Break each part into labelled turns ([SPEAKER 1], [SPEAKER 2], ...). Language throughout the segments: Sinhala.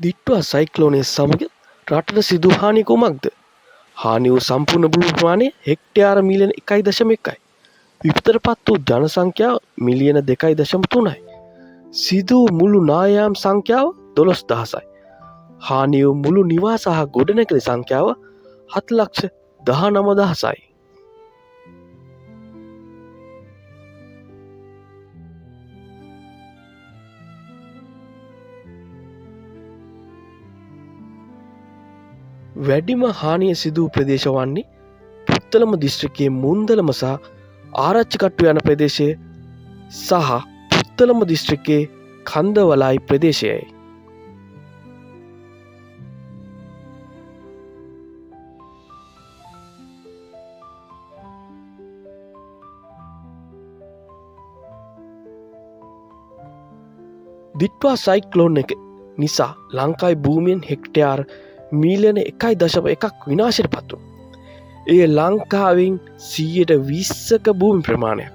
[SPEAKER 1] දිට්ටුවා සයික්ලෝනයේ සමග රටට සිදු හානිය කුමක්ද? හානි වූ සම්පූර්ණ භූමි ප්‍රමාණය හෙක්ටයාර මිලියන 1.1යි. විපතටපත් වූ ජන සංඛ්‍යාව මිලියන 2.3යි. සිදු වූ මුළු නායාම් සංඛ්‍යාව 12000යි. හානි වූ මුළු නිවාස සහ ගොඩනැගිලි සංඛ්‍යාව 7,19,000යි. වැඩිම හානිය සිදු වූ ප්‍රදේශ වන්නේ පුත්තලම දිස්ත්‍රික්කයේ මුන්දලම සහ ආරච්චිකට්ටු යන ප්‍රදේශය සහ පුත්තලම දිස්ත්‍රික්කයේ කන්දවලායි ප්‍රදේශයයි. දිට්වා සයික්ලෝන් එක නිසා ලංකායි භූමියෙන් හෙක්ටයාර් මිලියන 1.1ක් විනාශයට පත් වුණා. එය ලංකාවෙන් 120ක භූමි ප්‍රමාණයක්.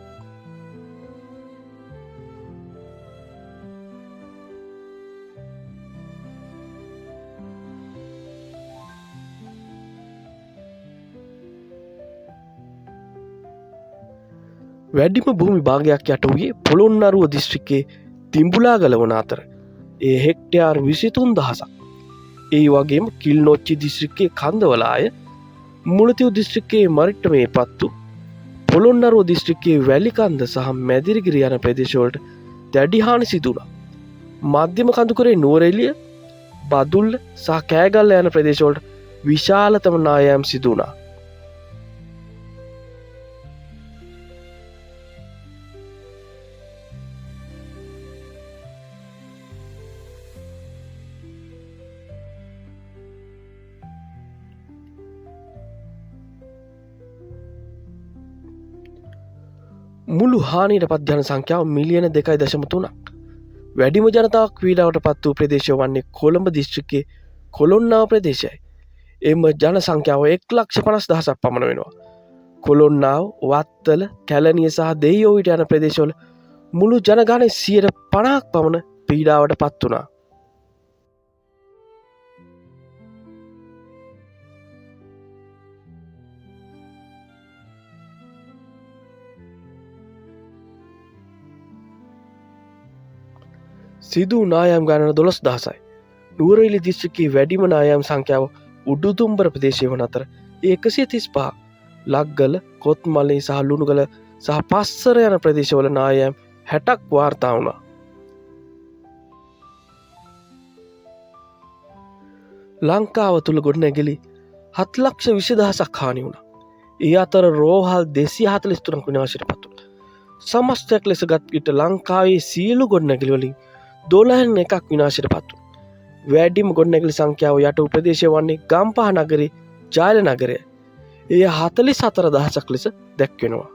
[SPEAKER 1] වැඩිම භූමි භාගයක් යට වූයේ පොළොන්නරුව දිස්ත්‍රික්කයේ තිඹුලාගල වන අතර ඒ හෙක්ටයාර් 23000ක්. ඒ වගේම කිල්නොච්චි දිස්ත්‍රික්කයේ කන්දවලාය, මුලතිව් දිස්ත්‍රික්කයේ මරිට්ටමේ පත්තු, පොළොන්නරුව දිස්ත්‍රික්කයේ වැලිකන්ද සහ මැදිරිගිරිය යන ප්‍රදේශවලට දැඩි හානි සිදු වුණා. මධ්‍යම කඳුකරේ නුවරඑළිය, බදුල්ල සහ කෑගල්ල යන ප්‍රදේශවලට විශාලතම නායෑම් සිදු වුණා. මුළු හානියට පත් ජන සංඛ්‍යාව මිලියන 2.3ක්. වැඩිම ජනතාවක් පීඩාවට පත් වූ ප්‍රදේශය වන්නේ කොළඹ දිස්ත්‍රික්කයේ කොළොන්නාව ප්‍රදේශයයි. එම ජන සංඛ්‍යාව 1,50,000ක් පමණ වෙනවා. කොළොන්නාව, වත්තල, කැලණිය සහ දෙහිඔයිට යන ප්‍රදේශවල මුළු ජනගහනයේ 50%ක් පමණ පීඩාවට පත් වුණා. සිදු නායම් ගණන 12000යි. නුවරඑළිය දිස්ත්‍රික්කයේ වැඩිම නායම් සංඛ්‍යාව උඩුදුම්බර ප්‍රදේශයේ වන අතර 135. ලක්ගල, කොත්මලේ සහ ලුණුගල සහ පස්සර යන ප්‍රදේශවල නායම් 60ක් වාර්තා වුණා. ලංකාව තුළ ගොඩනැගිලි 7,20,000ක් හානි වුණා. ඒ අතර රෝහල් 243ක් විනාශයට පත් වුණා. සමස්තයක් ලෙස ගත් විට ලංකාවේ සියලු ගොඩනැගිලි වලින් 12න් එකක් විනාශයට පත් වුණා. වැඩිම ගොඩනැගිලි සංඛ්‍යාව යට වූ ප්‍රදේශය වන්නේ ගම්පහ නගරේ ජායල නගරය. එය 44,000ක් ලෙස දැක්වෙනවා.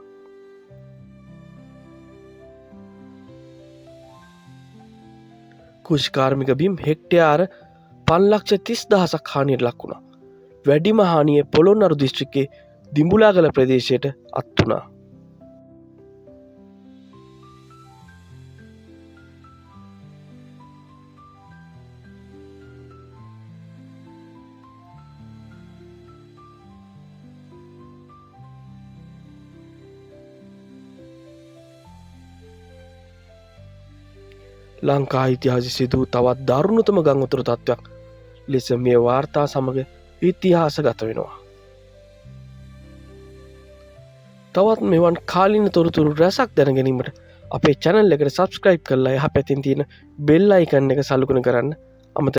[SPEAKER 1] කෘෂිකාර්මික බිම් හෙක්ටයාර 5,30,000ක් හානියට ලක් වුණා. වැඩිම හානිය පොළොන්නරු දිස්ත්‍රික්කයේ දිඹුලාගල ප්‍රදේශයට අත් වුණා. ලංකා ඉතිහාසයේ සිදු තවත් දරුණුතම ගං උතුරු තත්ත්වයක් ලෙස මේ වාර්තා සමග ඉතිහාසගත වෙනවා. තවත් මෙවන් කාලින තොරතුරු රැසක් දැන ගැනීමට අපේ channel එකට subscribe කරලා එහා පැත්තෙන් තියෙන bell icon එක සලකුණු කරන්න අමතක